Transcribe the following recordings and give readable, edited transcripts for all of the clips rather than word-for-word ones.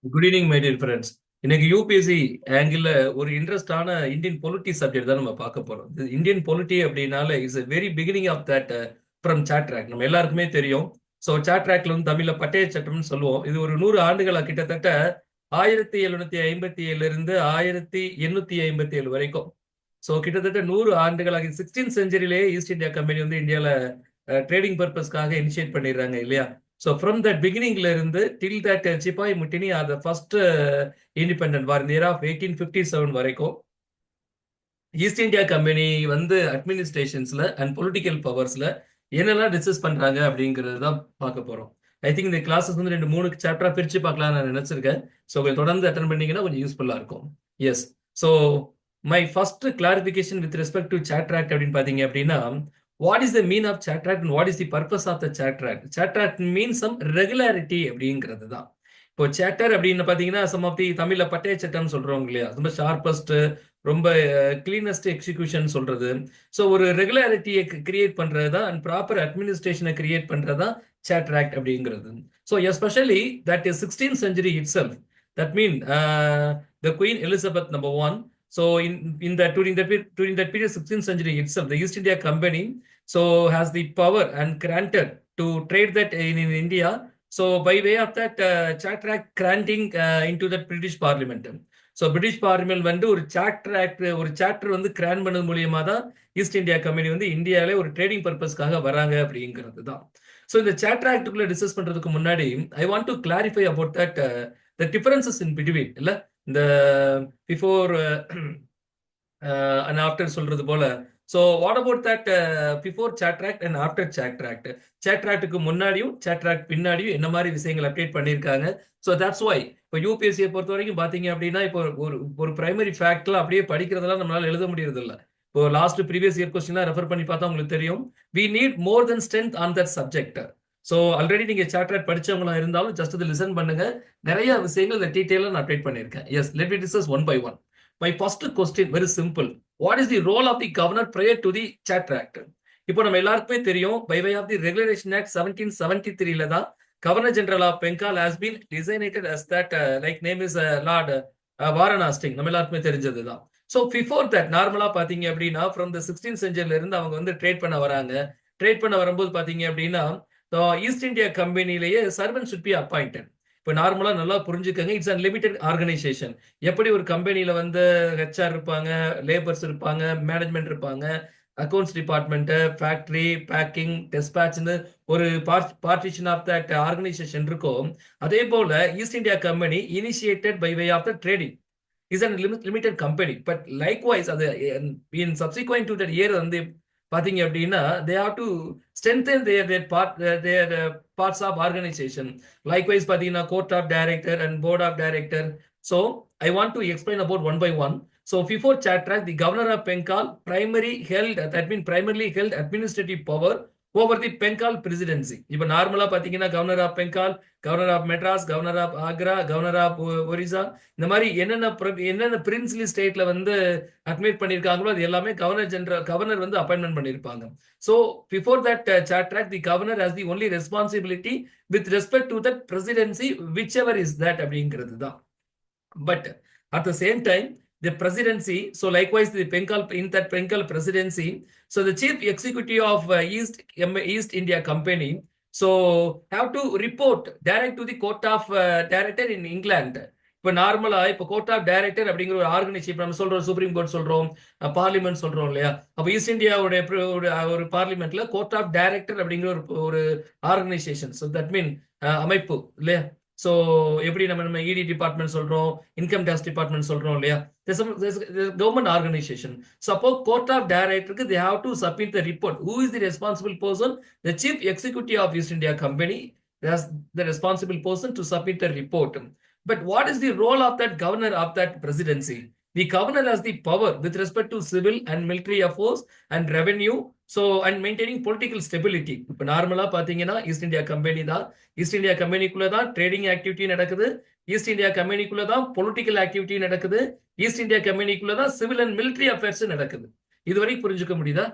Good evening my dear friends. இன்னைக்கு UPSC angle ஒரு இன்ட்ரெஸ்டான இந்தியன் பொலிட்டி சப்ஜெக்ட் தான் நம்ம பார்க்க போறோம். இந்தியன் பொலிட்டி அப்படின்னால it's very beginning of that from charter act நம்ம எல்லாருக்குமே தெரியும். ஸோ சாட்ராக்ல வந்து தமிழ்ல பட்டய சட்டம்னு சொல்லுவோம். இது ஒரு 100 ஆண்டுகளா கிட்டத்தட்ட 1757 இருந்து 1857 வரைக்கும். ஸோ கிட்டத்தட்ட 100 ஆண்டுகளாக 16th செஞ்சுரியிலேயே ஈஸ்ட் இந்தியா கம்பெனி வந்து இந்தியாவில் ட்ரேடிங் பர்பஸ்க்காக இனிஷியேட் பண்ணிடுறாங்க இல்லையா. ஸோ ஃப்ரம் தட் பிகினிங்ல இருந்து டில் தட் சிப்பாய் முட்டினி ஆர் த ஃபர்ஸ்ட் இண்டிபெண்டன்ட் வார் இந்த இயர் ஆஃப் 1857 வரைக்கும் ஈஸ்ட் இந்தியா கம்பெனி வந்து அட்மினிஸ்ட்ரேஷன்ஸ்ல அண்ட் பொலிட்டிக்கல் பவர்ஸ்ல என்னெல்லாம் டிஸ்கஸ் பண்றாங்க அப்படிங்கிறது தான் பார்க்க போறோம். ஐ திங்க் இந்த கிளாஸஸ் வந்து 2-3 சாப்டரா பிரிச்சு பார்க்கலாம் நான் நினைச்சிருக்கேன். ஸோ கொஞ்சம் தொடர்ந்து அட்டன் பண்ணீங்கன்னா கொஞ்சம் யூஸ்ஃபுல்லா இருக்கும். Yes. So my first clarification with respect to charter act அப்படின்னு பாத்தீங்க அப்படின்னா, what is the mean of charter act and what is the purpose of the charter act? Charter act means some regularity அப்படிங்கிறது தான். இப்போ சேட்டர் அப்படின்னு பாத்தீங்கன்னா சம் ஆஃப் தி தமிழ்ல பட்டய சட்டம் சொல்றோம் இல்லையா, ரொம்ப ஷார்பஸ்ட், ரொம்ப கிளீனஸ்ட் எக்ஸிகியூஷன் சொல்றது. ஸோ ஒரு ரெகுலாரிட்டியை கிரியேட் பண்றது தான் அண்ட் ப்ராப்பர் அட்மினிஸ்ட்ரேஷனை கிரியேட் பண்றது தான் சாட்ராக்ட் அப்படிங்கிறது. So especially that is 16th century itself. That mean the Queen Elizabeth #1. So in that during that period 16th century itself, the East India Company so has the power and granted to trade that in India. So by way of that Chatract granting into that British Parliament. So British parliament வந்து ஒரு charter வந்து grand பண்ணது மூலியமா தான் east India company வந்து இந்தியாவிலே ஒரு trading பர்பஸ்க்காக வராங்க அப்படிங்கிறது தான். ஸோ இந்த சார்ட்டர் ஆக்டுக்குள்ள டிஸ்கஸ் பண்றதுக்கு முன்னாடி I want to clarify about that the differences in between இல்ல இந்த பிஃபோர் அண்ட் ஆஃப்டர் சொல்றது போல. So what about that before charter act and after charter act? சாட்ராக்டுக்கு முன்னாடியும் சாட்ராக்ட் பின்னாடியும் என்ன மாதிரி விஷயங்கள் அப்டேட் பண்ணியிருக்காங்க. ஸோ தட்ஸ் வை இப்போ யூபிஎஸ்சியை பொறுத்த வரைக்கும் பாத்தீங்க அப்படின்னா இப்போ ஒரு பிரைமரி ஃபேக்ட்ல அப்படியே படிக்கிறதெல்லாம் நம்மளால எழுத முடியறது இல்லை. இப்போ லாஸ்ட் ப்ரீவியஸ் இயர் கொஸ்டின்லாம் ரெஃபர் பண்ணி பார்த்தா உங்களுக்கு தெரியும். We need more then strength on that subject. So already நீங்க சாட்ராக்ட் படிச்சவங்களா இருந்தாலும் ஜஸ்ட் இது லிசன் பண்ணுங்க. நிறைய விஷயங்கள் இந்த டீட்டெயிலாக நான் அப்டேட் பண்ணியிருக்கேன். Yes, let me discuss one by one. My first question very simple. What is the role of the governor prior to the charter act? இப்போ நம்ம எல்லாருக்குமே தெரியும், by way of the regulation act 1773 தான் Governor General of Bengal has been designated as that like name is Lord Varanasi. நம்ம எல்லாருக்குமே தெரிஞ்சதுதான். So before that நார்மலா பாத்தீங்க அப்படின்னா ஃப்ரம் த 16th century இருந்து அவங்க வந்து ட்ரேட் பண்ண வராங்க. ட்ரேட் பண்ண வரும்போது பாத்தீங்க அப்படின்னா ஈஸ்ட் இந்தியா கம்பெனிலேயே சர்வன்ட் சுட் பி அப்பாயிண்டட். இப்போ நார்மலா நல்லா புரிஞ்சுக்கங்க, இட்ஸ் அன் லிமிடெட் ஆர்கனைசேஷன். எப்படி ஒரு கம்பெனில வந்து ஹெச்ஆர் இருப்பாங்க, லேபர்ஸ் இருப்பாங்க, மேனேஜ்மெண்ட் இருப்பாங்க, அக்கௌண்ட்ஸ் டிபார்ட்மெண்ட், ஃபேக்டரி, பேக்கிங், டெஸ்பேட்ச்னு ஒரு பார்ட்டிஷன் ஆஃப் தட் ஆர்கனைசேஷன் இருக்கும். அதே போல East India company initiated by way of the trading is an limited company. But likewise அது in subsequent to that year வந்து பாத்தீங்க அப்படின்னா they have to strengthen their parts of organisation. Likewise பாத்தீங்கன்னா court of director and board of director. So I want to explain about one by one. So before Chatract, the governor of Bengal primarily held administrative power over the Bengal presidency. இப்போ நார்மலா பாத்தீங்கன்னா governor of Bengal, governor of Madras, governor of Agra, governor of Orissa, இந்த மாதிரி என்னென்ன princely ஸ்டேட்ல வந்து admit பண்ணிருக்காங்களோ அது எல்லாமே கவர்னர் வந்து அப்பாயின்மெண்ட் பண்ணிருப்பாங்க. So before that Chatract, the governor has the only responsibility with respect to that presidency, whichever is that அப்படிங்கிறது தான். But at the same time, the presidency, so likewise the in that Bengal presidency, so the chief executive of East India Company, so have to report direct to the court of director in England. இப்போ நார்மலா இப்போ court of director அப்படிங்கிற ஒரு organisation நம்ம சொல்றோம், supreme court சொல்றோம், parliament சொல்றோம் இல்லையா. அப்போ ஈஸ்ட் இந்தியாவுடைய ஒரு பார்லிமெண்ட்ல கோர்ட் ஆஃப் டைரக்டர் அப்படிங்கிற ஒரு ஆர்கனைசேஷன், ஸோ தட் மீன் அமைப்பு இல்லையா. ஸோ எப்படி நம்ம இடி டிபார்ட்மெண்ட் சொல்றோம், இன்கம் டேக்ஸ் டிபார்ட்மெண்ட் சொல்றோம் இல்லையா, கவர்மெண்ட் ஆர்கனைசேஷன். ஸோ அப்போ கோர்ட் ஆஃப் டைரக்டருக்கு they have to submit the report. Who is the responsible person? The chief executive of East India Company, the responsible person to submit a report. But what is the role of that governor of that presidency? The governor has the power with respect to civil and military affairs and revenue, so and maintaining political stability. இப்போ நார்மலா பாத்தீங்கன்னா east India company தான், east India கம்பெனிக்குள்ள தான் trading activity நடக்குது, east India கம்பெனிக்குள்ள தான் political activity நடக்குது, ஈஸ்ட் இந்தியா கம்பெனிக்குள்ள தான் சிவில் அண்ட் மிலிட்டரி அஃபேர்ஸ் நடக்குது. இதுவரை புரிஞ்சுக்க முடியுதா?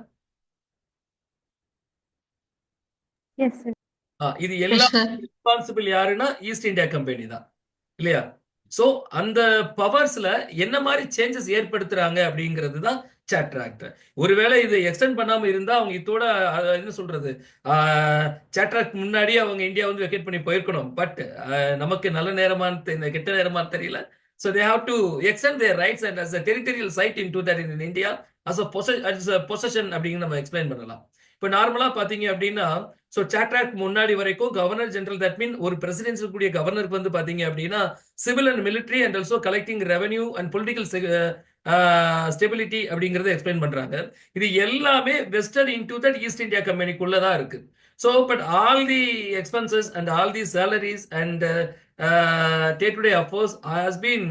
இது எல்லாம் ரெஸ்பான்சிபிள் யாருன்னா ஈஸ்ட் இந்தியா கம்பெனி தான். இல்லையா? சோ அந்த பவர்ஸ்ல என்ன மாதிரி சேஞ்சஸ் ஏற்படுத்துறாங்க அப்படிங்கிறது தான் சாட்ராக்ட். ஒருவேளை இதை எக்ஸ்டெண்ட் பண்ணாம இருந்தா அவங்க இதோட என்ன சொல்றது, சாட்ராக்ட் முன்னாடியே அவங்க இந்தியா வந்து வெக்கேட் பண்ணி போயிருக்கணும். பட் நமக்கு நல்ல நேரமான்னு இந்த கெட்ட நேரமான்னு தெரியல. So they have to extend their rights and as a territorial site into that in India as a possession அப்படிங்க நம்ம எக்ஸ்பிளைன் பண்ணலாம். இப்போ நார்மலா பாத்தீங்க அப்படின்னா, சோ சாட்ராக்ட் முன்னாடி வரைக்கும் கவர்னர் ஜெனரல், தட் மீன் ஒரு பிரசிடென்சி கூடிய கவர்னருக்கு வந்து பாத்தீங்க அப்படின்னா civil and military and also collecting revenue and political stability அப்படிங்கறத எக்ஸ்பிளைன் பண்றாங்க. இது எல்லாமே western into that East India கம்பெனிக்குள்ளதான் இருக்கு. So but all the expenses and all the salaries and day to day affairs has been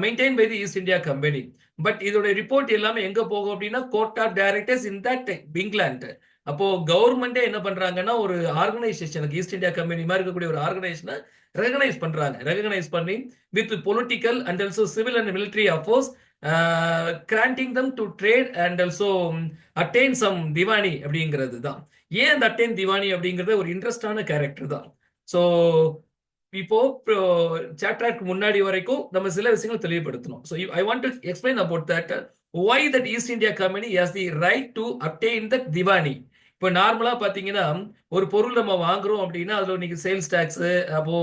maintain by the East India company. பட் இதோட report எல்லாமே எங்க போகும் அப்படின்னா court of directors in that England. அப்போ கவர்மெண்டே என்ன பண்றாங்கன்னா ஒரு ஆர்கனைசேஷனுக்கு ஈஸ்ட் இந்தியா கம்பெனி மாதிரி இருக்கக்கூடிய ஒரு ஆர்கனைசேஷனை ரெகனைஸ் பண்ணி with political and also civil and military affairs granting them to trade and also attain some diwani அப்படிங்கிறது தான். ஏன் அந்த அட்டைன் திவானி அப்படிங்கிறது ஒரு இன்ட்ரெஸ்டான கேரக்டர் தான். ஸோ இப்போ சாட்ராக்ட் முன்னாடி வரைக்கும் நம்ம சில விஷயங்கள் தெளிவுபடுத்தணும். So I want to explain about that why that East India Company has the right to obtain that diwani. இப்போ நார்மலா பாத்தீங்கன்னா ஒரு பொருள் நம்ம வாங்குறோம் அப்படின்னா அதுல இன்னைக்கு சேல்ஸ் டாக்ஸ், அப்போ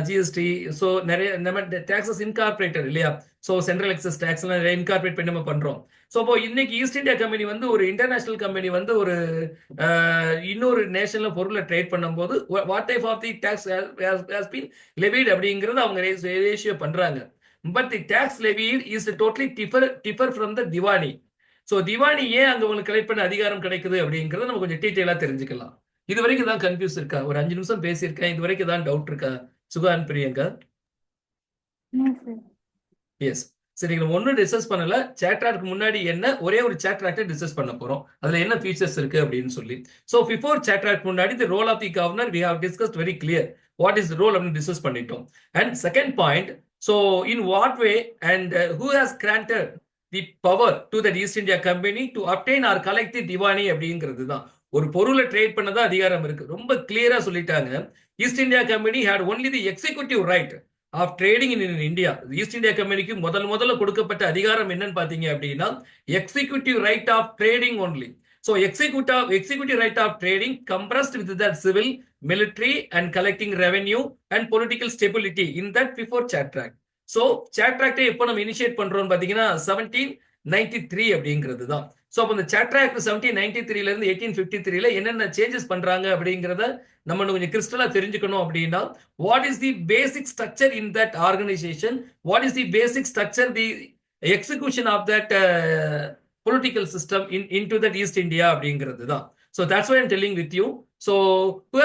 ஜிஎஸ்டி, ஸோ நிறைய நம்ம டாக்ஸஸ் இன்கார்பரேட்டட் இல்லையா? ஸோ சென்ட்ரல் எக்ஸஸ் டாக்ஸ் எல்லாம் நிறைய இன்கார்பரேட் பண்ணி நம்ம பண்றோம். ஸோ அப்போ இன்னைக்கு ஈஸ்ட் இந்தியா கம்பெனி வந்து ஒரு இன்டர்நேஷனல் கம்பெனி வந்து ஒரு இன்னொரு நேஷன்ல பொருளை ட்ரேட் பண்ணும்போது what type of the tax has been levied அப்படிங்கறது அவங்க ரேஷியோ பண்றாங்க. But the tax levied is totally differ from the Diwani. So Diwani ஏன் அங்க உங்களுக்கு கலெக்ட் பண்ண அதிகாரம் கிடைக்குது அப்படிங்கறத நம்ம கொஞ்சம் டீட்டெயிலா தெரிஞ்சுக்கலாம். இது வரைக்கும் தான் கன்ஃபியூஸ் இருக்கா? ஒரு 5 நிமிஷம் பேசியிருக்கேன். இது வரைக்கும் தான் டவுட் இருக்கா சுகான் பிரியங்கா? எஸ். சரி, நம்ம ஒன்றும் டிஸ்கஸ் பண்ணல. சாட்ராக்ட் முன்னாடி என்ன, ஒரே ஒரு சாட்ராக்டை டிஸ்கஸ் பண்ண போறோம். அதுல என்ன ஃபீச்சர்ஸ் இருக்கு அப்படின்னு சொல்லி. ஸோ பிஃபோர் சாட்ராக்ட் முன்னாடி the role of the governor we have discussed very clear. What is role அப்படின்னு டிஸ்கஸ் பண்ணிட்டோம். And second point, so in what way and who has granted the power to the East India Company to obtain or collect the Diwani அப்படிங்கிறது தான். ஒரு பொருளை trade பண்ணதான் அதிகாரம் இருக்கு. ரொம்ப கிளியரா சொல்லிட்டாங்க. East India company had only the executive right of trading in India. East India கம்பெனிக்கு முதல்ல கொடுக்கப்பட்ட அதிகாரம் என்னன்னு பாத்தீங்க அப்படின்னா executive right of trading only. So executive right of trading compressed with that civil, military and collecting revenue and political stability in that before charter act. So சாட்ராக்டை எப்போ நம்ம இனிஷியேட் பண்றோம்னு பாத்தீங்கன்னா 1793 அப்படிங்கிறது தான். ஸோ அப்போ இந்த சாட்ராக்ட் 1793ல இருந்து 1853ல என்னென்ன சேஞ்சஸ் பண்றாங்க அப்படிங்கிறத நம்ம கொஞ்சம் கிறிஸ்டலா தெரிஞ்சுக்கணும். அப்படின்னா what is the basic structure in that organisation, what is the basic structure, the execution of that political system into that East India அப்படிங்கிறது தான். So that's why I'm telling with you. So who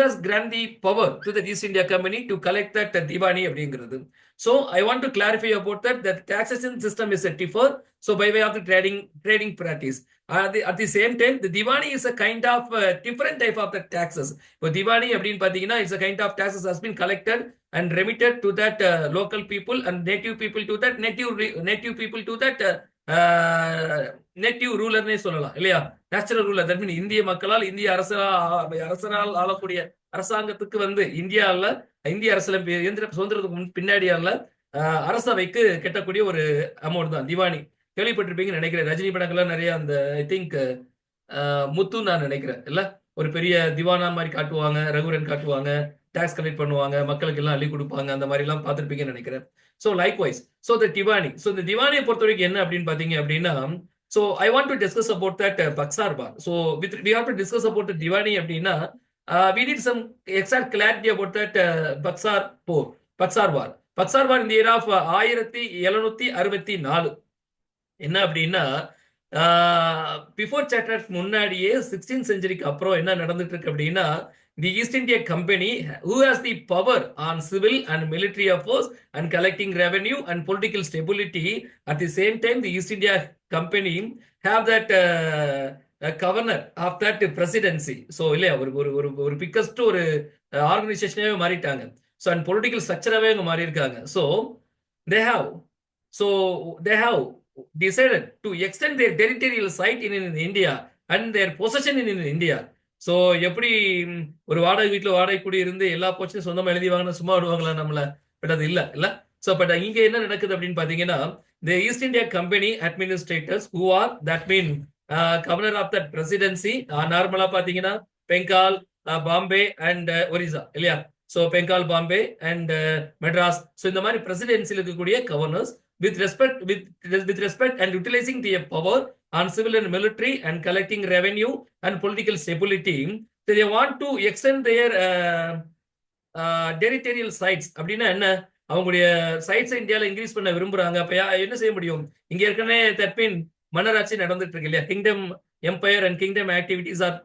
has granted the power to the East India Company to collect that Diwani அப்படிங்கிறது. So I want to clarify about that taxation system is a differ, so by way of the trading practice. At the same time, the Diwani is a kind of different type of the taxes. இப்போ Diwani அப்படின்னு பாத்தீங்கன்னா it's a kind of taxes has been collected and remitted to that local people and native people to that native people to that native ரூலர்னே சொல்லலாம் இல்லையா? Natural ruler, that mean இந்திய மக்களால் இந்திய அரசரால் ஆளக்கூடிய அரசாங்கத்துக்கு வந்து இந்திய அரசியல் சுதந்திரத்துக்கு பின்னாடியால அரசவைக்கு கட்டக்கூடிய ஒரு அமௌண்ட் தான் திவானி. கேள்விப்பட்டிருப்பீங்கன்னு நினைக்கிறேன். ரஜினி படங்கள்லாம் நிறைய அந்த ஐ திங்க் முத்து நான் நினைக்கிறேன் இல்ல, ஒரு பெரிய திவானா மாதிரி காட்டுவாங்க, ரகுரன் காட்டுவாங்க, டாக்ஸ் கலெக்ட் பண்ணுவாங்க, மக்களுக்கு எல்லாம் அள்ளி கொடுப்பாங்க, அந்த மாதிரி எல்லாம் பார்த்திருப்பீங்கன்னு நினைக்கிறேன். So likewise, so the Diwani, so இந்த திவானியை பொறுத்த வரைக்கும் என்ன அப்படின்னு பாத்தீங்க அப்படின்னா, so I want to discuss about that Baksar War. So we have to discuss about the Diwani அப்படின்னா we need some exact clarity about that Baksar War. Baksar War in the year of 1764. என்ன அப்படின்னா before சாட்ராக்ட் முன்னாடியே 16th செஞ்சுரிக்கு அப்புறம் என்ன நடந்துட்டு இருக்கு அப்படின்னா, the East India Company who has the power on civil and military affairs and collecting revenue and political stability. At the same time, the East India Company have that governor of that presidency. So இல்லையா, ஒரு biggest ஒரு ஆர்கனைசேஷனாவே மாறிட்டாங்க. So and political ஸ்ட்ரக்சராகவே அவங்க மாறி இருக்காங்க. So they have decided to extend their territorial site in India and their possession in India. So எப்படி ஒரு வாடகை வீட்டுல வாடகை கூடி இருந்து எல்லா போர்ஷனும் சொந்தமா எழுதி வாங்கினா சும்மா விடுவாங்களா நம்மள? பட் அது இல்ல. சோ பட் இங்க என்ன நடக்குது அப்படின்னு பாத்தீங்கன்னா, the East India Company administrators who are that mean governor of that presidency நார்மலா பாத்தீங்கன்னா பெங்கால், பாம்பே அண்ட் ஒரிசா இல்லையா? So Bengal, Bombay and Madras. So இந்த மாதிரி பிரசிடென்சியில் இருக்கக்கூடிய governors with respect and utilizing the power on civil and military and collecting revenue and political stability, they want to extend their territorial sites. அப்படின்னா என்ன? அவங்களுடைய sides இந்தியாவில் இன்க்ரீஸ் பண்ண விரும்புறாங்க. அப்ப என்ன செய்ய முடியும்? இங்க ஏற்கனவே தற்பின் மன்னராட்சி நடந்துட்டு இருக்கு இல்லையா? Kingdom empire and kingdom activities R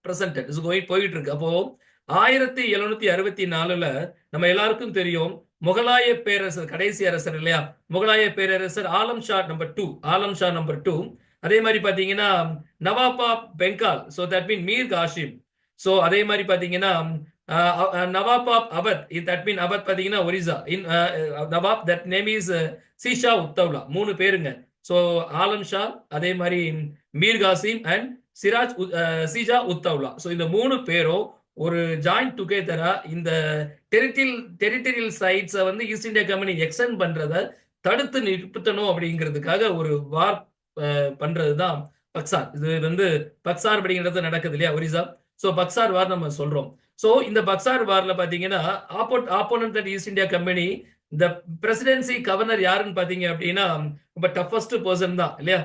present is going போயிட்டு இருக்கு. அப்போ 1764 நம்ம எல்லாருக்கும் தெரியும் முகலாய பேரரசர், கடைசி அரசர் இல்லையா? முகலாய பேரரசர் ஆலம் ஷா நம்பர் 2. அதே மாதிரி பாத்தீங்கன்னா nawab of Bengal, so that mean Mir Qasim. So அதே மாதிரி பாத்தீங்கன்னா nawab of Awadh, that mean Awadh பாத்தீங்கன்னா Orissa. Nawab that name is Shuja ud-Daula. 3 பேருங்க. சோ ஆலம் ஷா, அதே மாதிரி மீர் காசிம் அண்ட் சீஜா உத்தவ்லா. சோ இந்த 3 பேரும் ஒரு ஜாயிண்ட் டுகெதரா இந்த டெரிட்டரியல் சைட்ஸை வந்து ஈஸ்ட் இந்தியா கம்பெனி எக்ஸ்டெண்ட் பண்றத தடுத்து நிறுத்தணும் அப்படிங்கிறதுக்காக ஒரு வார் பண்றதுதான் பக்சார். இது வந்து பக்சார் அப்படிங்கிறது நடக்குது இல்லையா ஒரிசா? சோ பக்சார் வார் நம்ம சொல்றோம். சோ இந்த பக்சார் வார்ல பாத்தீங்கன்னா ஆப்போனன்ட் ஈஸ்ட் இந்தியா கம்பெனி இந்த பிரசிடென்சி கவர்னர் யாருன்னு பாத்தீங்க அப்படின்னா ரொம்ப டஃபஸ்ட் பர்சன் தான் இல்லையா?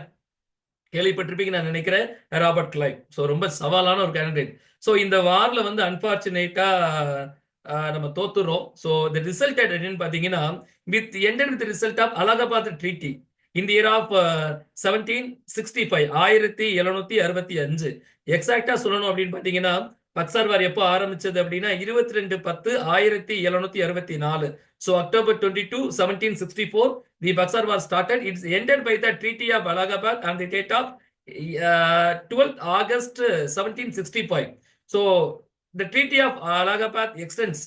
கேள்விப்பட்டிருப்பீங்க நான் நினைக்கிறேன், ராபர்ட் கிளைவ். ஸோ ரொம்ப சவாலான ஒரு கேண்டிடேட். ஸோ இந்த வார்ல வந்து அன்பார்ச்சுனேட்டா நம்ம தோத்துறோம். ஸோ த ரிசல்ட் என்னன்னு பாத்தீங்கன்னா ended with result of Allahabad treaty in the year of 1765, 1765. எக்ஸாக்டா சொல்லணும் அப்படின்னு பாத்தீங்கன்னா பக்சார் வார் எப்போ ஆரம்பிச்சது அப்படின்னா 22/10/1764. So October 22, 1764, the Buxar war started. It's ended by the Treaty of Allahabad on the date of 12th August 1765. So the Treaty of Allahabad extends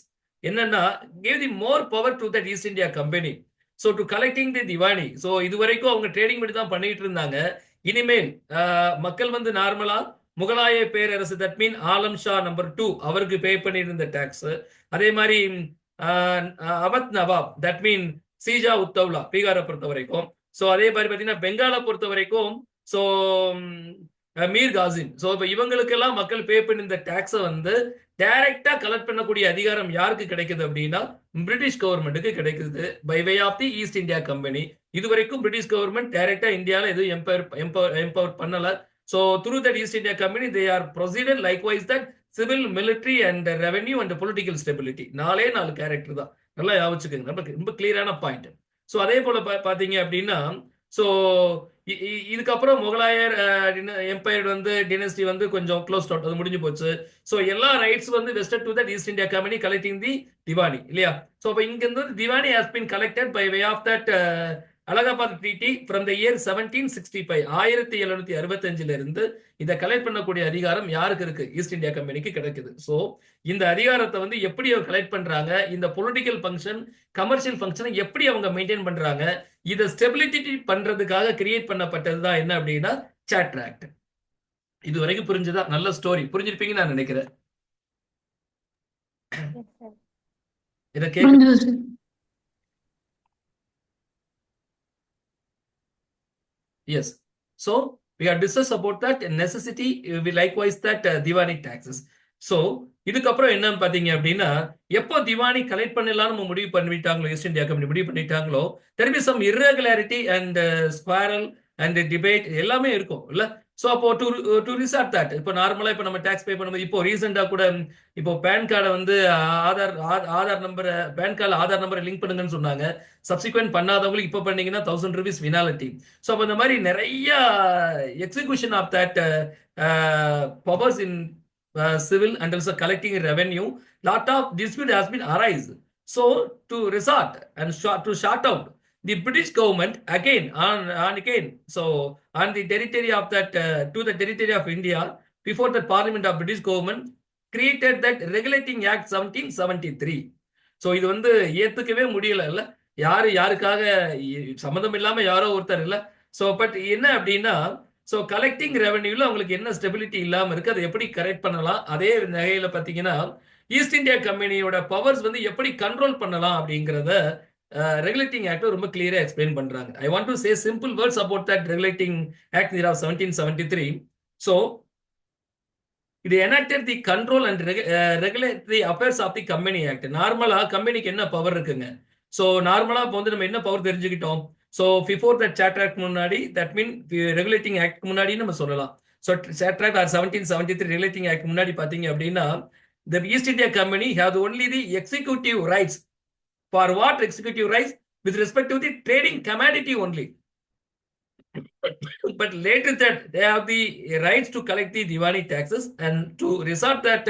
என்னன்னா gave the more power to the East India Company. So to collecting the Diwani. So இதுவரைக்கும் அவங்க trading மட்டும் தான் பண்ணிட்டு இருந்தாங்க. இனிமேல் மக்கள் வந்து நார்மலா முகலாய பேரரசு that mean Alam Shah number 2 அவருக்கு பே பண்ணியிருந்த டாக்ஸ், அதே மாதிரி அவத் நவாப் தட் மீன் சீஜா உத்தவ்லா பீகாரை பொறுத்த வரைக்கும், ஸோ அதே மாதிரி பார்த்தீங்கன்னா பெங்காலை பொறுத்த வரைக்கும் ஸோ மீர் காசிம். ஸோ இப்போ இவங்களுக்கெல்லாம் மக்கள் பே பண்ணியிருந்த டாக்ஸை வந்து டைரக்டா கலெக்ட் பண்ணக்கூடிய அதிகாரம் யாருக்கு கிடைக்குது அப்படின்னா பிரிட்டிஷ் கவர்மெண்ட்டுக்கு கிடைக்குது by way of the East India company. இதுவரைக்கும் பிரிட்டிஷ் கவர்மெண்ட் டைரக்டா இந்தியாவில் எதுவும் எம்பவர் பண்ணல. So through that East India Company, they are proceeded likewise that civil, military and revenue and political stability. 4 character தான். நல்லா யோசிச்சுக்கோங்க, ரொம்ப கிளியரான பாயிண்ட். ஸோ அதே போல பாத்தீங்க அப்படின்னா ஸோ இதுக்கப்புறம் முகலாயர் எம்பையர் வந்து டினஸ்டி வந்து கொஞ்சம் க்ளோஸ் அவுட், அது முடிஞ்சு போச்சு. ஸோ எல்லா ரைட்ஸ் வந்து vested to that East India company collecting the diwani இல்லையா? ஸோ அப்போ இங்க இருந்து diwani has been collected by way of that Allahabad treaty from the year 1765, 1765 இருந்து இதை கலெக்ட் பண்ணக்கூடிய அதிகாரம் யாருக்கு இருக்கு? ஈஸ்ட் இந்தியா கம்பெனிக்கு கிடைக்குது. ஸோ இந்த அதிகாரத்தை வந்து எப்படி அவங்க கலெக்ட் பண்றாங்க, இந்த பொலிட்டிக்கல் ஃபங்க்ஷன், கமர்ஷியல் ஃபங்க்ஷனை எப்படி அவங்க மெயின்டைன் பண்றாங்க, இதை ஸ்டெபிலிட்டி பண்றதுக்காக கிரியேட் பண்ணப்பட்டது தான் என்ன அப்படின்னா சார்ட்டர் ஆக்ட். இது வரைக்கும் புரிஞ்சுதா? நல்ல ஸ்டோரி புரிஞ்சிருப்பீங்கன்னு நான் நினைக்கிறேன். இதை கேட்க yes. So we have discussed about that necessity, we likewise that Diwani taxes. So இதுக்கப்புறம் என்னன்னு பாத்தீங்க அப்படின்னா எப்போ திவானி கலெக்ட் பண்ணலாம் நம்ம முடிவு பண்ணிட்டாங்களோ, ஈஸ்ட் இந்தியா கம்பெனி முடிவு பண்ணிட்டாங்களோ, there will be some irregularity and squirrel and debate எல்லாமே இருக்கும் இல்ல? ஸோ அப்போ டு ரிசார்ட் தட் இப்போ நார்மலா இப்போ நம்ம டேக்ஸ் பே பண்ணும்போது இப்போ ரீசெண்டா கூட இப்போ பேன் கார்டை வந்து ஆதார் நம்பரை பேன் கார்டில் ஆதார் நம்பரை லிங்க் பண்ணுங்கன்னு சொன்னாங்க. சப்சிக்வெண்ட் பண்ணாதவங்களுக்கு இப்போ பண்ணீங்கன்னா 1000 rupees வினாலிட்டி. ஸோ அப்போ இந்த மாதிரி நிறைய execution of that powers in civil and also collecting revenue, lot of dispute has been arise. So to resort and to shut out the British government again and again. So on the territory of that to the territory of India before the Parliament of British government created that Regulating Act 1773. So இது வந்து ஏத்துக்கவே முடியல இல்ல, யாருக்காக சம்மந்தம் இல்லாம யாரோ ஒருத்தர் இல்ல. ஸோ பட் என்ன அப்படின்னா ஸோ கலெக்டிங் ரெவன்யூல அவங்களுக்கு என்ன ஸ்டெபிலிட்டி இல்லாம இருக்கு, அதை எப்படி கரெக்ட் பண்ணலாம், அதே வகையில பாத்தீங்கன்னா ஈஸ்ட் இந்தியா கம்பெனியோட பவர்ஸ் வந்து எப்படி கண்ட்ரோல் பண்ணலாம் அப்படிங்கிறத ரெகுலேட்டிங் ஆக்ட் ரொம்ப கிளியரா எக்ஸ்பிளைன் பண்றாங்க. I want to say simple words about that regulating act of 1773. So இது enacted the control and regulate the affairs of the company act. நார்மலா கம்பெனிக்கு என்ன பவர் இருக்குங்க? ஸோ நார்மலா இப்போ வந்து நம்ம என்ன பவர் தெரிஞ்சுக்கிட்டோம்? So before that charter act முன்னாடி, தட் மீன் ரெகுலேட்டிங் ஆக்ட் முன்னாடி நம்ம சொல்லலாம். So charter act 1773 regulating act முன்னாடி பாத்தீங்க அப்படின்னா the East India Company have only the executive rights. For what executive rights? With respect to the trading commodity only. But later that they have the rights to collect the Diwani taxes, and to resolve that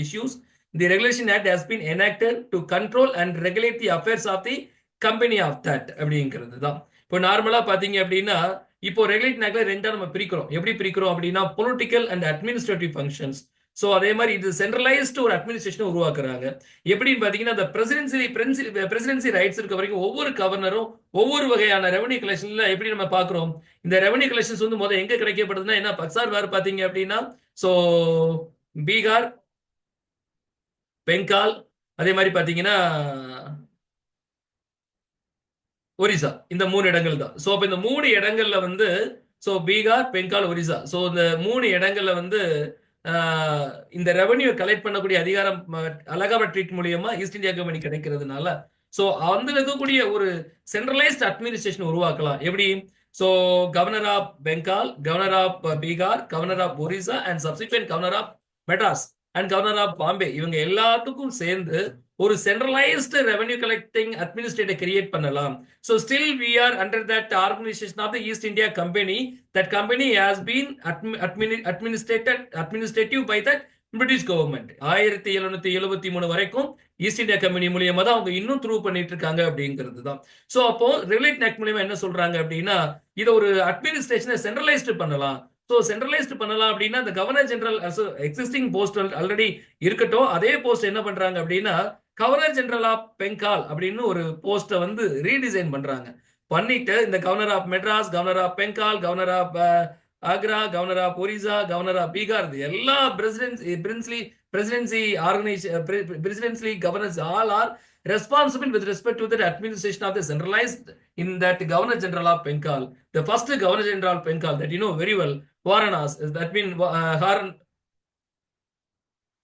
issues, the Regulation Act has been enacted to control and regulate the affairs of the company of that. அப்படிங்கிறது தான். இப்போ நார்மலா பாத்தீங்க அப்படின்னா இப்போ regulating ஆக்ட்ல ரெண்டா நம்ம பிரிக்கிறோம். எப்படி பிரிக்கிறோம் அப்படின்னா political and administrative functions. So அதே மாதிரி இது சென்ட்ரலைஸ்டு ஒரு அட்மினிஸ்ட்ரேஷன் உருவாக்குறாங்க. எப்படின்னு பாத்தீங்கன்னா இந்த பிரசிடென்சி ரைட்ஸ் இருக்க வரைக்கும் ஒவ்வொரு கவர்னரும் ஒவ்வொரு வகையான ரெவன்யூ கலெக்ஷன்ல எப்படி நம்ம பாக்குறோம், இந்த ரெவன்யூ கலெக்ஷன்ஸ் வந்து முதல்ல எங்க கிடைக்கப்படுதுன்னா என்ன பக்சார் வேறு பாத்தீங்க அப்படின்னா ஸோ பீகார், பெங்கால், அதே மாதிரி பாத்தீங்கன்னா ஒரிசா, இந்த 3 இடங்கள் தான். ஸோ அப்ப இந்த 3 இடங்கள்ல வந்து ஸோ பீகார், பெங்கால், ஒரிசா, ஸோ இந்த 3 இடங்கள்ல வந்து இந்த ரெவன்யூ கலெக்ட் பண்ணக்கூடிய அதிகாரம் அலகாபாத் ட்ரீட் மூலியமா ஈஸ்ட் இந்தியா கம்பெனி கிடைக்கிறதுனால ஸோ அந்த இருக்கக்கூடிய ஒரு சென்ட்ரலைஸ்ட் அட்மினிஸ்ட்ரேஷன் உருவாக்கலாம். எப்படி? So governor of Bengal, governor of Bihar, governor of Orissa and subsequent governor of Madras and governor of Bombay, இவங்க எல்லாத்துக்கும் சேர்ந்து ஒரு centralised revenue collecting administrator create பண்ணலாம். So still we are under that organization of the East India Company. That company has been administrative by the British government. 1773 வரைக்கும் east India company மூலியமா தான் அவங்க இன்னும் த்ரூ பண்ணிட்டு இருக்காங்க அப்படிங்கிறது தான். ஸோ அப்போ ரெகுலேட்டிங் ஆக்ட் மூலியமா என்ன சொல்றாங்க அப்படின்னா இதை ஒரு அட்மினிஸ்ட்ரேஷனை சென்ட்ரலைஸ்டு பண்ணலாம். ஸோ சென்ட்ரலைஸ்டு பண்ணலாம் அப்படின்னா இந்த governor general existing post already இருக்கட்டும், அதே போஸ்ட் என்ன பண்றாங்க அப்படின்னா கவர்னர் ஜெனரல் ஆஃப் பெங்கால் அப்படின்னு ஒரு போஸ்ட்டை வந்து ரீடிசைன் பண்றாங்க. பண்ணிட்டு இந்த governor of Madras, governor of Bengal, governor of Agra, governor of Orissa, governor of Bihar, எல்லா presidency presidency governors all are responsible with respect to the administration of the centralized in that Governor General of Bengal. The first Governor General of Bengal that you know very well, Varanasi, that means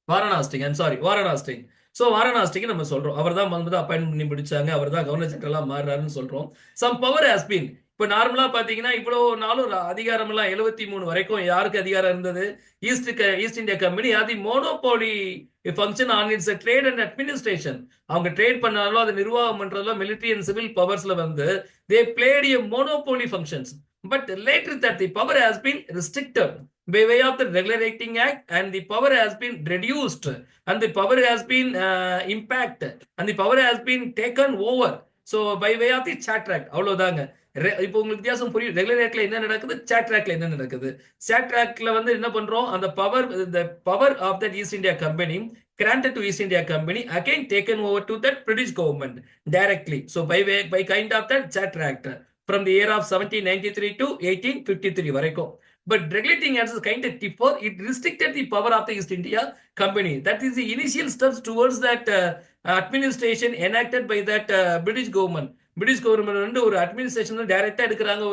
Varanasi, I'm sorry, Varanasi. So வாரணாசிக்கு நம்ம சொல்றோம் அவர் தான் வந்து appoint பண்ணி பிடிச்சாங்க, அவர் தான் governor ஜெனரலா மாறுறாருன்னு சொல்றோம். Some power has been. இப்போ நார்மலா பாத்தீங்கன்னா இவ்வளவு நாளும் அதிகாரம் எல்லாம் 73 வரைக்கும் யாருக்கு அதிகாரம் இருந்தது? ஈஸ்ட் இந்தியா கம்பெனி அது monopoly function on it's trade and administration. அவங்க ட்ரேட் பண்ணாலும் அது நிர்வாகம் பண்றதுல மிலிட்டரி அண்ட் சிவில் பவர்ஸ்ல வந்து they played a monopoly functions. But later that the power has been restricted by way of the Regulating Act, and the power has been reduced, and the power has been impacted, and the power has been taken over. So by way of the Charter Act, அவ்வளவுதாங்க. இப்போ உங்களுக்கு வித்தியாசம் புரியும். Regular ஆக்ட்ல என்ன நடக்குது, charter ஆக்ட்ல என்ன நடக்குது. Charter ஆக்ட்ல வந்து என்ன பண்றோம், அந்த power of that East India company granted to East India Company again taken over to that British government directly. So by kind of that Charter Act from the year of 1793 to 1853 வரைக்கும். But regulating acts is kind of differ. It restricted the power of the East India Company. That is the initial steps towards that administration enacted by that British government. British government வந்து ஒரு administration டைரக்டா எடுக்கிறாங்க,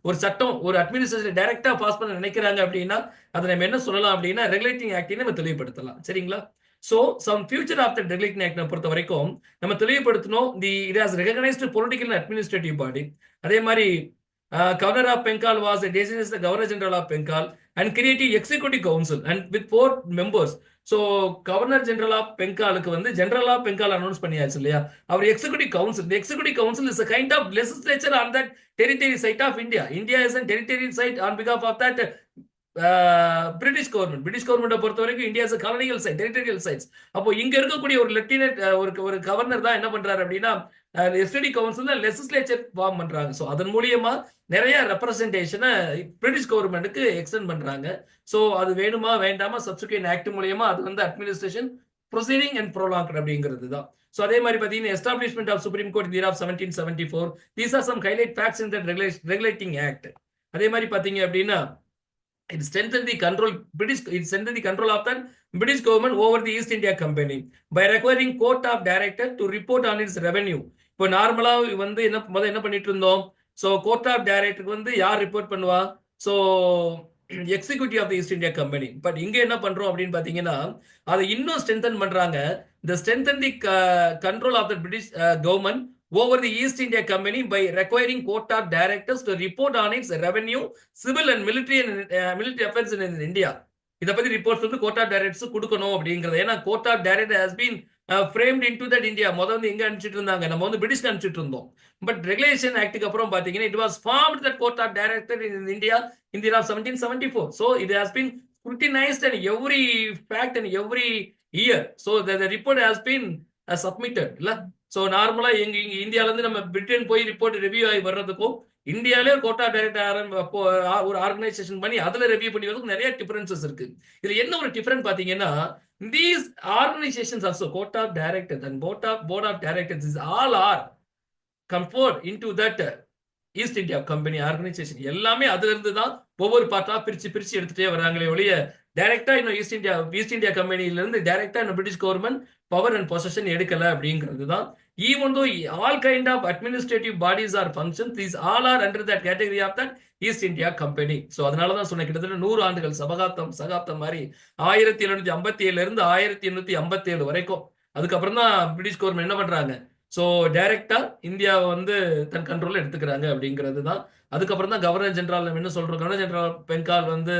ஒரு சட்டம் ஒரு administration டைரக்டா pass பண்ண நினைக்கிறாங்க அப்படின்னா அதை நம்ம என்ன சொல்லலாம் அப்படின்னா ரெகுலேட்டிங் ஆக்ட் நம்ம தெளிவுபடுத்தலாம். சரிங்களா? So some future of the regulating act பொறுத்த வரைக்கும் நம்ம தெளிவுபடுத்தணும். It has recognized political and administrative body. அதே மாதிரி Governor of Bengal was designated as the Governor General of Bengal and created Executive Council and with 4 members. So Governor General of Bengalக்கு வந்து General of Bengal announce பண்ணியாச்சு இல்லையா? அவர் Executive Council. The Executive Council is a kind of legislature on that territory site of India. India is a territory site on behalf of that British government பொறுத்த வரைக்கும் India is colonial side, territorial sides. அப்போ இங்க இருக்கக்கூடிய ஒரு lieutenant ஒரு governor தான் என்ன பண்றாரு அப்படின்னா எஸ்டிடி கவுன்சில் லெஜிஸ்லேச்சர் ஃபார்ம் பண்றாங்க. ஸோ அதன் மூலியமா நிறைய ரெப்ரசன்டேஷனை பிரிட்டிஷ் கவர்மெண்ட்டுக்கு எக்ஸ்டெண்ட் பண்றாங்க. ஸோ அது வேணுமா வேண்டாமா சப்சிக்வெண்ட் ஆக்ட் மூலியமா அது வந்து அட்மினிஸ்ட்ரேஷன் ப்ரொசீடிங் அண்ட் ப்ரோலாங்ட் அப்படிங்கிறது தான். ஸோ அதே மாதிரி பார்த்தீங்கன்னா establishment of supreme court year of 1774. These are some highlight facts in that regulating act. அதே மாதிரி பாத்தீங்க அப்படின்னா it strengthened the control it strengthened the control of the British government over the East India Company by requiring court of director to report on its revenue. இப்போ நார்மலா வந்து என்ன பண்ணிட்டு இருந்தோம்? ஸோ கோர்ட் ஆஃப் டைரக்டருக்கு வந்து யார் ரிப்போர்ட் பண்ணுவா? So executive of the East India company. But இங்க என்ன பண்றோம் அப்படின்னு பாத்தீங்கன்னா அதை இன்னும் ஸ்ட்ரென்தன் பண்றாங்க. The strengthen the control of the British government over the East India Company by requiring court of directors to report on its revenue, civil and military affairs in India. இத பத்தி ரிப்போர்ட்ஸ் வந்து court of directors கொடுக்கணும் அப்படிங்கிறது. ஏன்னா court of director has been framed into that India. முதல்ல வந்து எங்க அனுப்பிச்சிட்டு இருந்தாங்க? நம்ம வந்து பிரிட்டிஷ்க்கு அனுப்பிச்சிட்டு இருந்தோம். பட் ரெகுலேஷன் ஆக்டுக்கு அப்புறம் பாத்தீங்கன்னா it was formed that court of director in India in the year of 1774. So it has been scrutinized and every fact and every year. So the report has been submitted. இல்ல so நார்மலா எங்க இந்தியால இருந்து நம்ம Britain போய் report review ஆகி வர்றதுக்கும் இந்தியாலே quota director ஒரு ஆர்கனைசேஷன் பண்ணி அதுல ரிவ்யூ பண்ணி வரதுக்கு நிறைய டிஃபரன்சஸ் இருக்கு. இதுல என்ன ஒரு டிஃபரன்ஸ் பாத்தீங்கன்னா these organizations also court of directors and board of directors is all are conferred into that East India company organisation. எல்லாமே அதுல இருந்து தான் ஒவ்வொரு பார்ட்டா பிரிச்சு எடுத்துட்டே வராங்களே ஒழிய டைரக்டா இன்னும் ஈஸ்ட் இந்தியா கம்பெனில இருந்து டைரக்டா இன்னும் British government power and possession எடுக்கல அப்படிங்கிறது தான். Even though all kind of administrative bodies are function these all are under that category of that East India company. So அதனாலதான் சொன்ன கிட்டத்தட்ட 100 ஆண்டுகள் சகாப்தம் மாதிரி 1757 இருந்து 1857 வரைக்கும். அதுக்கப்புறம் தான் பிரிட்டிஷ் கவர்மெண்ட் என்ன பண்றாங்க? ஸோ டைரக்டா இந்தியாவை வந்து தன் கண்ட்ரோல்ல எடுத்துக்கிறாங்க அப்படிங்கிறது தான். அதுக்கப்புறம் தான் கவர்னர் ஜெனரல் நம்ம என்ன சொல்றோம்? கவர்னர் ஜெனரல் பெங்கால் வந்து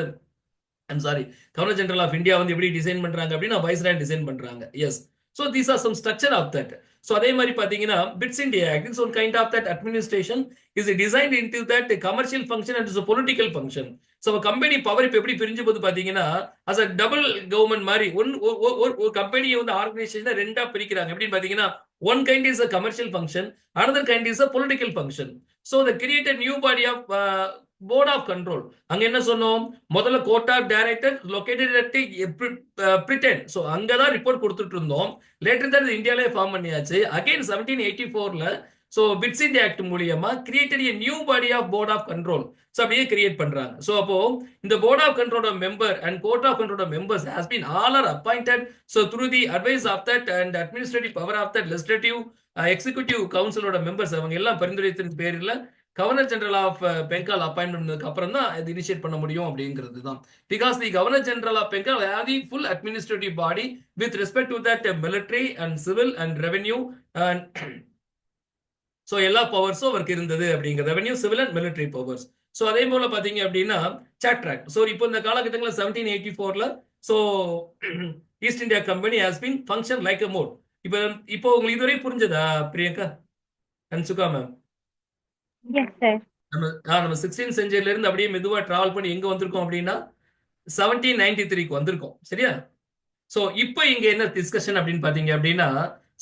கவர்னர் ஜெனரல் ஆஃப் இந்தியா வந்து எப்படி டிசைன் பண்றாங்க அப்படின்னா வைஸ்ராய் டிசைன் பண்றாங்க. Yes. So these are some structure of that. So அதே மாதிரி பாத்தீங்கன்னா Pitt's India act is one kind of that administration is designed into that commercial function and is political function. So company power இப்போ எப்படி பிரிஞ்சு போது பாத்தீங்கன்னா as a double government மாதிரி ஒரு கம்பெனியை வந்து ஆர்கனைசேஷனை ரெண்டா பிரிக்கிறாங்க. எப்படின்னு பாத்தீங்கன்னா one kind is a commercial function, another kind is a political function. So they create a new body of board of control. அங்க என்ன சொன்னோம்? முதல்ல court of director located at Britain. So அங்கதான் ரிப்போர்ட் கொடுத்துட்டு இருந்தோம். லேட்டர் தான் இந்தியாவிலே form பண்ணியாச்சு. அகைன் 1784ல ஸோ பிட்ஸ் இந்தியா ஆக்ட் மூலியமா created a new body of board of control. So அப்படியே கிரியேட் பண்றாங்க. ஸோ அப்போ இந்த board of control member and court of control members has been all are appointed. So through the advice of that and administrative power of that legislative executive கவுன்சிலோட members அவங்க எல்லாம் பரிந்துரைத்தின் பேரில் governor general of Bengal appoint பண்ணதுக்கு அப்புறம் தான் இது initiate பண்ண முடியும் அப்படிங்கிறது தான். Because the governor general of Bengal have the full administrative body with respect to that military and civil and revenue and so எல்லா பவர்ஸும் அவருக்கு இருந்தது அப்படிங்கிற revenue civil and military powers. So அதே போல பாத்தீங்க அப்படின்னா சாட்ராக்ட். ஸோ இப்போ இந்த காலகட்டங்களில் 1784ல so East India company has been function like a mode. இப்போ உங்களுக்கு இதுவரை புரிஞ்சதா பிரியங்கா அண்ட் சுகா மேம்? நம்ம 16th செஞ்சுரியில இருந்து அப்படியே மெதுவா டிராவல் பண்ணி எங்க வந்திருக்கோம் அப்படின்னா 1793க்கு வந்திருக்கோம். சரியா? சோ இப்போ இங்க என்ன டிஸ்கஷன் அப்படின்னு பாத்தீங்க அப்படின்னா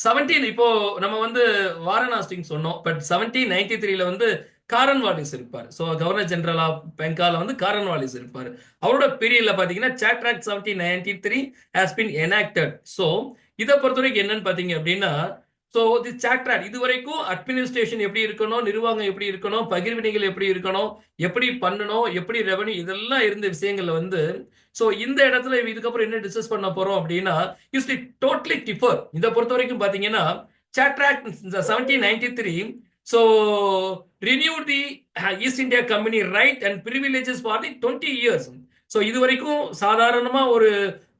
17 இப்போ நம்ம வந்து வாரணாசிங் சொன்னோம். பட் 1793ல வந்து காரன்வாலிஸ் இருப்பார். ஸோ கவர்னர் ஜெனரல் ஆஃப் பெங்கால வந்து காரன்வாலிஸ் இருப்பார். அவரோட பீரியட்ல பாத்தீங்கன்னா சாட்ராக்ட் 1793 ஹாஸ் பீன் எனாக்டட். ஸோ இதை பொறுத்த வரைக்கும் என்னன்னு பாத்தீங்க அப்படின்னா ஸோ தி சாட்ராக்ட் இது வரைக்கும் அட்மினிஸ்ட்ரேஷன் எப்படி இருக்கணும், நிர்வாகம் எப்படி இருக்கணும், பகிர்வினைகள் எப்படி இருக்கணும், எப்படி பண்ணணும், எப்படி ரெவன்யூ இதெல்லாம் இருந்த விஷயங்கள்ல வந்து ஸோ இந்த இடத்துல இதுக்கப்புறம் என்ன டிஸ்கஸ் பண்ண போறோம் அப்படின்னா இஸ் டோட்டலி டிஃபர். இதை பொறுத்த வரைக்கும் பாத்தீங்கன்னா சாட்ராக்ட் 1793 so renewed the East India Company right and privileges for the 20 years. So இது வரைக்கும் சாதாரணமா ஒரு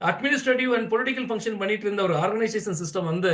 அட்மினிஸ்ட்ரேட்டிவ் அண்ட் பொலிட்டிக்கல் ஃபங்க்ஷன் பண்ணிட்டு இருந்த ஒரு ஆர்கனைசேஷன் சிஸ்டம் வந்து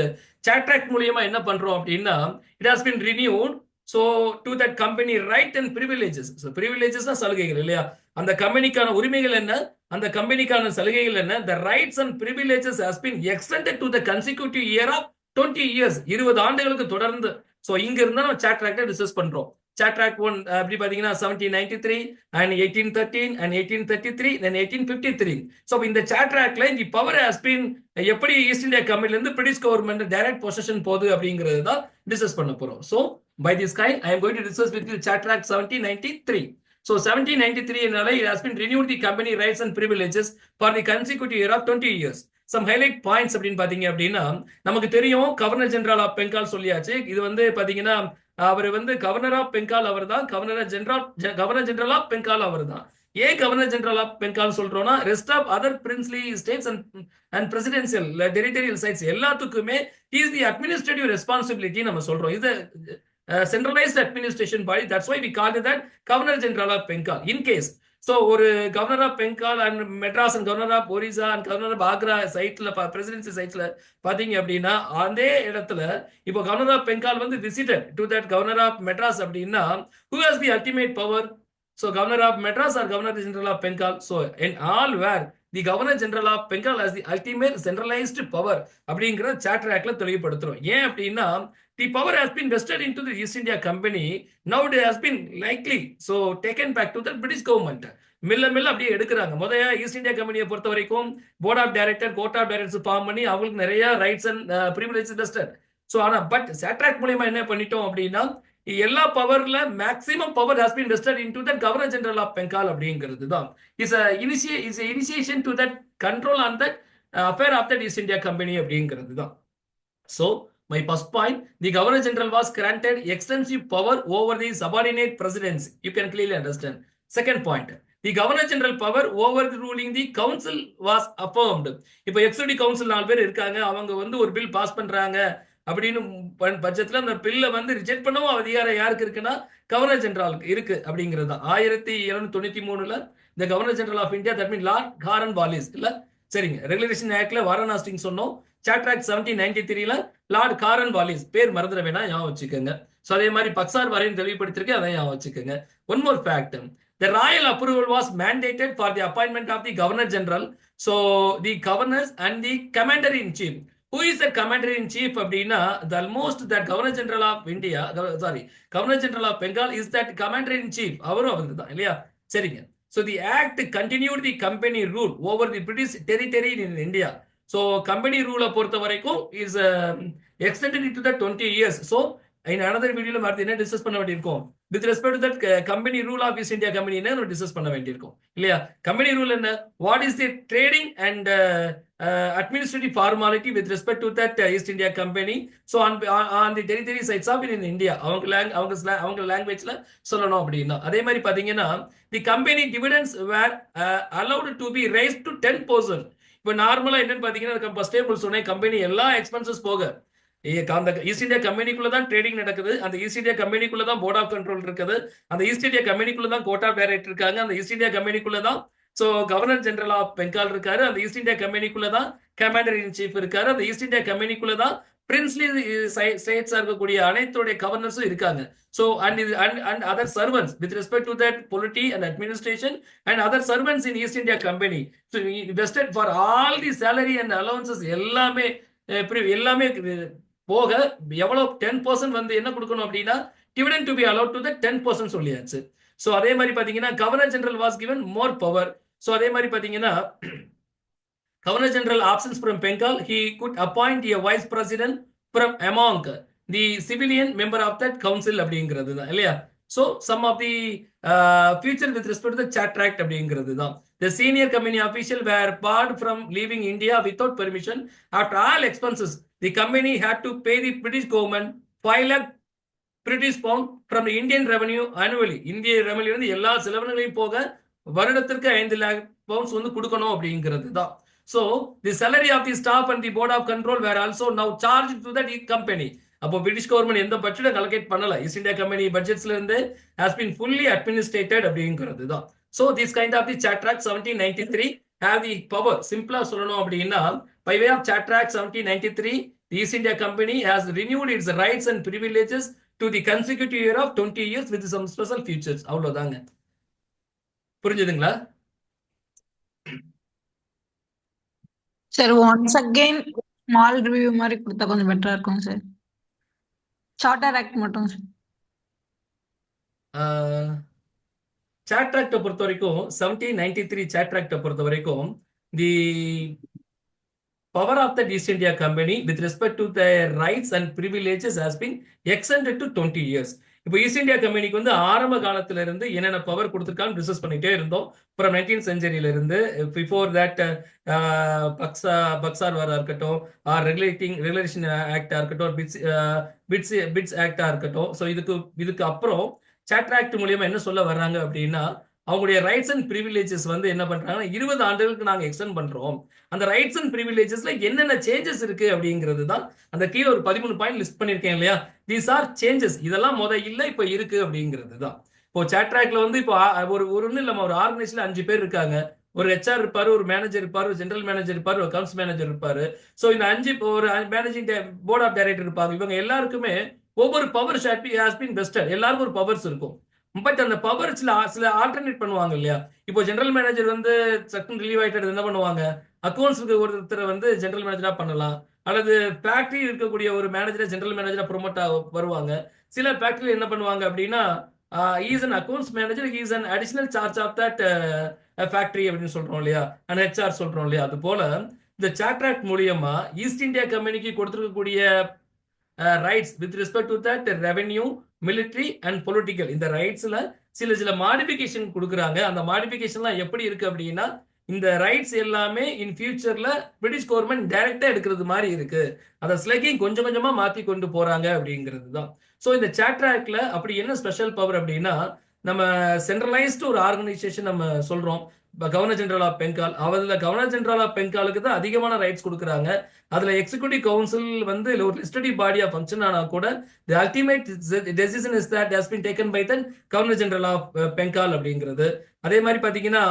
சாட்ராக்ட் மூலியமா என்ன பண்றோம் அப்படின்னா it has been renewed. So to that company right and privileges. So ப்ரிவிலேஜஸ்னா சலுகைகள் இல்லையா? அந்த கம்பெனிக்கான உரிமைகள் என்ன, அந்த கம்பெனிக்கான சலுகைகள் என்ன, the rights and privileges has been extended to the consecutive year of 20 years 20 ஆண்டுகளுக்கு தொடர்ந்து. ஸோ இங்க இருந்தா நம்ம சாட்ராக்டை டிஸ்கஸ் பண்றோம். சாட்ராக்ட் 1 அப்படி பாத்தீங்கன்னா 1793 and 1813 and 1833 then 1853. ஸோ இந்த சாட்ராக்ட்ல இந்த பவர் ஹாஸ் பீன் எப்படி ஈஸ்ட் இந்தியா கம்பெனில இருந்து பிரிட்டிஷ் கவர்மெண்ட் டைரக்ட் பொசிஷன் போகுது அப்படிங்கிறது தான் டிஸ்கஸ் பண்ண போறோம். So by this kind I am going to discuss with you charter act 1793. So 1793 it has been renewed the company rights and privileges for the consecutive year of 20 years. Some highlight points அப்படின்னு பாத்தீங்க அப்படின்னா, நமக்கு தெரியும் governor general of Bengal சொல்லியாச்சு. இது வந்து பாத்தீங்கன்னா அவர் வந்து கவர்னர் ஆஃப் பெங்கால் அவர் தான், கவர்னர் ஜெனரல் ஆஃப் பெங்கால் அவர் தான். ஏன் கவர்னர் ஜெனரல் ஆஃப் பெங்கால் சொல்றோம்னா, rest of other princely states and presidential territorial sides எல்லாத்துக்குமே இஸ் தி அட்மினிஸ்ட்ரேட்டிவ் ரெஸ்பான்சிபிலிட்டி நம்ம சொல்றோம். இது centralized administration body. That's why we call it that Governor General of Bengal. In case, so ஒரு governor of Bengal and Madras and governor of Orissa and governor of Agra சைட்ல presidency சைட்ல பாத்தீங்க அப்படின்னா அதே இடத்துல இப்போ கவர்னர் ஆஃப் பெங்கால் வந்து visited to that governor of Madras அப்படின்னா who has the ultimate power? So governor of Madras or governor general of Bengal. So in all where the governor general of Bengal has the ultimate centralized power அப்படிங்கிற charter ஆக்ட்ல தெளிவுபடுத்துறோம். ஏன் அப்படின்னா the power has been vested into the East India Company. Now it has been likely so taken back to the British government. மெல்ல அப்படியே எடுக்கிறாங்க. முதல்ல east India கம்பெனியை பொறுத்த வரைக்கும் board of director, court of directors form பண்ணி அவங்களுக்கு நிறைய rights and privileges vested. So ஆனா பட் சாட்ராக்ட் மூலமா என்ன பண்ணிட்டோம் அப்படின்னா எல்லா பவர்ல maximum power has been vested into the governor general of Bengal அப்படிங்கிறது தான் is initiation to that control on that affair of that East India company அப்படிங்கிறது தான். So my first point, the Governor General was granted extensive power over the subordinate presidency. You can clearly understand. Second point, the Governor General power over the ruling the council was affirmed. இப்போ executive council 4 பேர் இருக்காங்க, அவங்க வந்து ஒரு bill pass பண்றாங்க அப்படின்னு பட்சத்துல அந்த பில்லை வந்து ரிஜெக்ட் பண்ணவும் அதிகாரம் யாருக்கு இருக்குன்னா கவர்னர் ஜெனரலுக்கு இருக்கு அப்படிங்கிறது தான். 1793 இந்த governor general of India that mean lord Cornwallis இல்ல சரிங்க. ரெகுலேஷன் ஆக்ட்ல வாரணாசிங் சொன்னோம். Charter act 1793 lord Cornwallis பேர் மறந்துட வேணா ஞாபகம் வச்சுக்கோங்க. ஸோ அதே மாதிரி பக்சார் வரையும் தெளிவுபடுத்திருக்கேன், அதை ஞாபகம் வச்சுக்கோங்க. One more fact, the royal approval was mandated for the appointment of the governor general. So the governors and the commander in chief. Who is the commander in chief அப்படின்னா the almost that governor general of India, sorry, governor general of Bengal is that commander in chief. அவரும் அவருக்கு தான் இல்லையா? சரிங்க. So the act continued the company rule over the British territory in India. So company rule பொறுத்த வரைக்கும் is extended into the 20 years. So in another video Marthi என்ன discuss பண்ண வேண்டியிருக்கும் with respect to that company rule of East India Company என்ன discuss பண்ண வேண்டியிருக்கும் இல்லையா? company rule என்ன, what is the trading and administrative formality with respect to that East India Company. So on the territory sites of in India அவங்க லாங்குவேஜ்ல சொல்லணும் அப்படின்னா அதே மாதிரி பாத்தீங்கன்னா the company dividends were allowed to be raised to 10%. இப்போ நார்மலா என்னன்னு பாத்தீங்கன்னா ஃபர்ஸ்ட் டேபிள் சொன்னேன், கம்பெனி எல்லா எக்ஸ்பென்சஸ் போக அந்த ஈஸ்ட் இந்தியா கம்பெனிக்குள்ள தான் ட்ரேடிங் நடக்குது, அந்த ஈஸ்ட் இந்தியா கம்பெனிக்குள்ள தான் போர்ட் ஆஃப் கண்ட்ரோல் இருக்குது, அந்த ஈஸ்ட் இந்தியா கம்பெனிக்குள்ள தான் கோர்ட் ஆஃப் டைரக்டர் இருக்காங்க, அந்த ஈஸ்ட் இந்தியா கம்பெனிக்குள்ள தான் so governor general of Bengal இருக்காரு, அந்த ஈஸ்ட் இந்தியா கம்பெனிக்குள்ள தான் கமாண்டர் இன் சீஃப் இருக்காரு, அந்த ஈஸ்ட் இந்தியா கம்பெனிக்குள்ள தான் பிரின்ஸ்லி ஸ்டேட்ஸா இருக்கக்கூடிய அனைத்துடைய கவர்னர்ஸும் இருக்காங்க. So and other servants with respect to that polity and administration and other servants in East India company. So vested for all the salary and allowances எல்லாமே போக எவ்வளவு 10% வந்து என்ன கொடுக்கணும் அப்படின்னா dividend to be allowed to the 10% சொல்லியாச்சு. So அதே மாதிரி பாத்தீங்கன்னா governor general was given more power. So அதே மாதிரி பாத்தீங்கன்னா Governor General absence from Bengal, he could appoint a vice president from among the civilian member of that council அப்படிங்கிறது தான் இல்லையா? So some of the future with respect to the Charter Act அப்படிங்கிறது தான். The senior company official were barred from leaving India without permission. After all expenses, the company had to pay the British government 5 lakh British pound from the Indian revenue annually. இந்திய revenue வந்து எல்லா செலவுகளையும் போக வருடத்திற்கு 5 lakh pounds வந்து கொடுக்கணும் அப்படிங்கிறது தான். So the salary of the staff and the board of control were also now charged to the company. அப்போ பிரிட்டிஷ் கவர்மெண்ட் எந்த பட்ஜெட்டை கலெக்ட் பண்ணல, ஈஸ்ட் இந்தியா கம்பெனி பட்ஜெட்ஸ்ல இருந்து has been fully administrated அப்படிங்கிறது தான். So this kind of the Charter Act 1793 have the power. சிம்பிளா சொல்லணும் அப்படின்னா by way of Charter Act 1793 the East India Company has renewed its rights and privileges to the consecutive year of 20 years with some special features. அவ்வளவுதாங்க. புரிஞ்சுதுங்களா? Sir once again small review மாதிரி கொடுத்தா கொஞ்சம் பெட்டரா இருக்கும் சார். சார்ட்டர் ஆக்ட் மட்டும் sir. Charter ஆக்டை பொறுத்த வரைக்கும் 1793 சார்ட்டர் ஆக்டை பொறுத்த வரைக்கும் the power of the East India company with respect to the rights and privileges has been extended to 20 years. இப்போ ஈஸ்ட் இந்தியா கம்பெனிக்கு வந்து ஆரம்ப காலத்துல இருந்து என்னென்ன பவர் கொடுத்துருக்கான்னு டிஸ்கஸ் பண்ணிட்டே இருந்தோம். அப்புறம் 19th செஞ்சுரியில இருந்து பிஃபோர் தட் பக்சார் வாரா இருக்கட்டும், ரெகுலேஷன் ஆக்டா இருக்கட்டும், பிட்ஸ் ஆக்டா இருக்கட்டும். ஸோ இதுக்கு அப்புறம் சார்ட்டர் ஆக்ட் மூலியமா என்ன சொல்ல வர்றாங்க அப்படின்னா, அவங்களுடைய ரைட்ஸ் அண்ட் ப்ரிவிலேஜஸ் வந்து என்ன பண்றாங்கன்னா 20 ஆண்டுகளுக்கு நாங்க எக்ஸ்டெண்ட் பண்றோம். அந்த ரைட்ஸ் அண்ட் ப்ரிவிலேஜஸ்ல என்னென்ன சேஞ்சஸ் இருக்கு அப்படிங்கிறது தான் அந்த கீழே ஒரு 13 பாயிண்ட் லிஸ்ட் பண்ணிருக்கேன் இல்லையா. These are changes. இதெல்லாம் இல்ல இப்ப இருக்கு அப்படிங்கிறது தான். இப்போ சாட்ராக்ல வந்து இப்போ ஒரு ஒன்றும் இல்லாம ஒரு ஆர்கனைஸ்ல 5 பேர் இருக்காங்க. ஒரு ஹெச்ஆர் இருப்பாரு, ஒரு மேனேஜர் இருப்பாரு, ஒரு ஜெனரல் மேனேஜர் இருப்பாரு, ஒரு அக்கவுண்ட்ஸ் மேனேஜர் இருப்பாரு. ஸோ இந்த 5 ஒரு மேனேஜிங் போர்ட் ஆஃப் டைரக்டர் இருப்பாங்க. இவங்க எல்லாருக்குமே ஒவ்வொரு பவர் ஹாஸ் பீன் வெஸ்டட். எல்லாருக்கும் ஒரு பவர்ஸ் இருக்கும். பட் அந்த பவர் சில ஆல்டர்னேட் பண்ணுவாங்க இல்லையா. இப்போ ஜெனரல் மேனேஜர் வந்து சக்குன்னு ரிலீவ் ஆயிட்டு என்ன பண்ணுவாங்க, அக்கௌண்ட்ஸ்க்கு ஒருத்தரை வந்து ஜெனரல் மேனேஜரா பண்ணலாம், அல்லது ஃபேக்டரி இருக்கக்கூடிய ஒரு மேனேஜரை ஜெனரல் மேனேஜரா ப்ரொமோட் வருவாங்க. சில ஃபேக்டரி என்ன பண்ணுவாங்க அப்படின்னா, is an accounts manager, is an additional charge of that factory அப்படின்னு சொல்றோம் இல்லையா, அண்ட் ஹெச்ஆர் சொல்றோம் இல்லையா. அது போல இந்த சார்ட்டர் ஆக்ட் மூலியமா ஈஸ்ட் இந்தியா கம்பெனிக்கு கொடுத்திருக்கக்கூடிய rights with respect to that revenue, military and political, இந்த ரைட்ஸ்ல சில மாடிஃபிகேஷன் கொடுக்குறாங்க. அந்த மாடிஃபிகேஷன்லாம் எப்படி இருக்கு அப்படின்னா, இந்த ரைட்ஸ் எல்லாமே இன் ஃபியூச்சர்ல பிரிட்டிஷ் கவர்மெண்ட் டைரக்டா எடுக்கிறது மாதிரி இருக்கு. அதை ஸ்லெக்கிங் கொஞ்சம் கொஞ்சமா மாத்தி கொண்டு போறாங்க அப்படிங்கிறது தான். ஸோ இந்த சார்ட்டர் ஆக்ட்ல அப்படி என்ன ஸ்பெஷல் பவர் அப்படின்னா, நம்ம சென்ட்ரலைஸ்டு ஒரு ஆர்கனைசேஷன் நம்ம சொல்றோம், கவர்னர் ஜெனரல் ஆஃப் பெங்கால். அதுல கவர்னர் ஜெனரல் ஆஃப் பெங்காலுக்கு தான் அதிகமான ரைட்ஸ் கொடுக்குறாங்க. அதுல எக்ஸிக்யூட்டிவ் கவுன்சில் வந்து ஒரு லெஜிஸ்லேட்டிவ் பாடியா ஃபங்க்ஷன் ஆனா கூட the ultimate decision is that has been taken by the governor general of Bengal அப்படிங்கிறது. அதே மாதிரி பாத்தீங்கன்னா,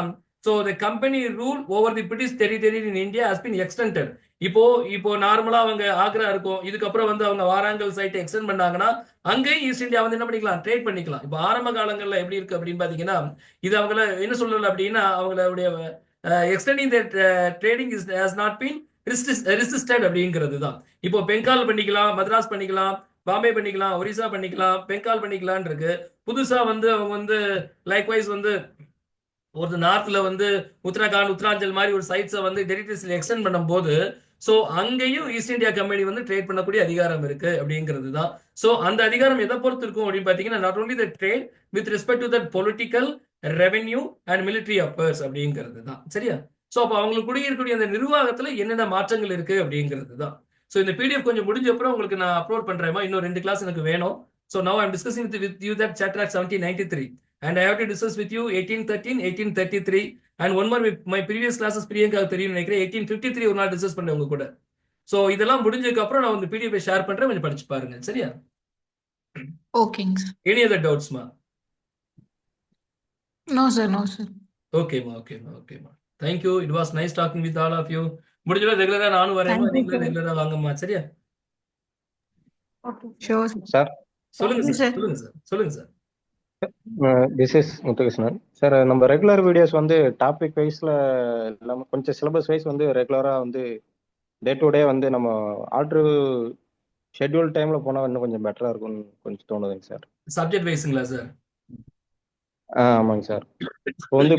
so the company rule over the British territory in India has been extended. இப்போ நார்மலா அவங்க ஆக்ரா இருக்கும், இதுக்கப்புறம் வந்து அவங்க வாராங்கல் சைட்டை எக்ஸ்டெண்ட் பண்ணாங்கன்னா அங்கேயும் ஈஸ்ட் இந்தியா வந்து என்ன பண்ணிக்கலாம், ட்ரேட் பண்ணிக்கலாம். இப்போ ஆரம்ப காலங்கள்ல எப்படி இருக்கு அப்படின்னு பாத்தீங்கன்னா, இது அவங்கள என்ன சொல்லல அப்படின்னா, அவங்களுடைய extending the trading is has not been resisted அப்படிங்கிறது தான். இப்போ பெங்கால் பண்ணிக்கலாம், மദ്രാஸ் பண்ணிக்கலாம், பாம்பே பண்ணிக்கலாம், ஒரிசா பண்ணிக்கலாம், பெங்கால் பண்ணிக்கலான் இருக்கு. புதுசா வந்து அவங்க வந்து லைக்வைஸ் வந்து ஒரு நார்த்ல வந்து உத்தரகாண்ட், உத்தராஞ்சல் மாதிரி ஒரு சைட்ஸை வந்து டெரிட்டரிஸ்ல எக்ஸ்டெண்ட் பண்ணும் போது, ஸோ அங்கேயும் ஈஸ்ட் இந்தியா கம்பெனி வந்து ட்ரேட் பண்ணக்கூடிய அதிகாரம் இருக்கு அப்படிங்கிறது தான். ஸோ அந்த அதிகாரம் எதை பொறுத்து இருக்கும் அப்படின்னு பாத்தீங்கன்னா, not only the trade with respect to that political, revenue and military affairs அப்படிங்கிறது தான். சரியா? ஸோ அப்போ அவங்களுக்கு குடியிருக்கக்கூடிய அந்த நிர்வாகத்துல என்னென்ன மாற்றங்கள் இருக்கு அப்படிங்கிறது தான். ஸோ இந்த பிடிஎஃப் கொஞ்சம் முடிஞ்ச அப்புறம் உங்களுக்கு நான் அப்லோட் பண்றேமா. இன்னும் 2 கிளாஸ் எனக்கு வேணும். So now I'm discussing with you that charter act 1793 and I have to discuss with you 1813, 1833 and one more my previous classes Priyanka தெரியும் நினைக்கிறேன், 1853 ஒரு நாள் டிஸ்கஸ் பண்ணேன் உங்க கூட. ஸோ இதெல்லாம் முடிஞ்சதுக்கு அப்புறம் நான் வந்து பிடிஎஃப் ஷேர் பண்றேன், கொஞ்சம் படிச்சு பாருங்க. சரியா? ஓகேங்க சார். எனி அதர் டவுட்ஸ்மா? No sir, no sir. ஓகேமா, ஓகேமா. Thank you. It was nice talking with all of you. முடிஞ்சல ரெகுலரா நானும் வரேன்மா, நீங்களும் ரெகுலரா வாங்கம்மா. சரியா? Okay sure sir. சொல்லுங்க sir. This is Muthukrishnan sir. நம்ம ரெகுலர் வீடியோஸ் வந்து டாபிக் வைஸ்ல இல்லாமல் கொஞ்சம் சிலபஸ் வைஸ் வந்து ரெகுலராக வந்து டே டு டே வந்து நம்ம ஆர்டர் ஷெட்யூல் டைம்ல போனால் இன்னும் கொஞ்சம் பெட்டரா இருக்கும்னு கொஞ்சம் தோணுதுங்க சார். சப்ஜெக்ட் வைஸுங்களா சார்? ஆமாங்க சார். இப்போ வந்து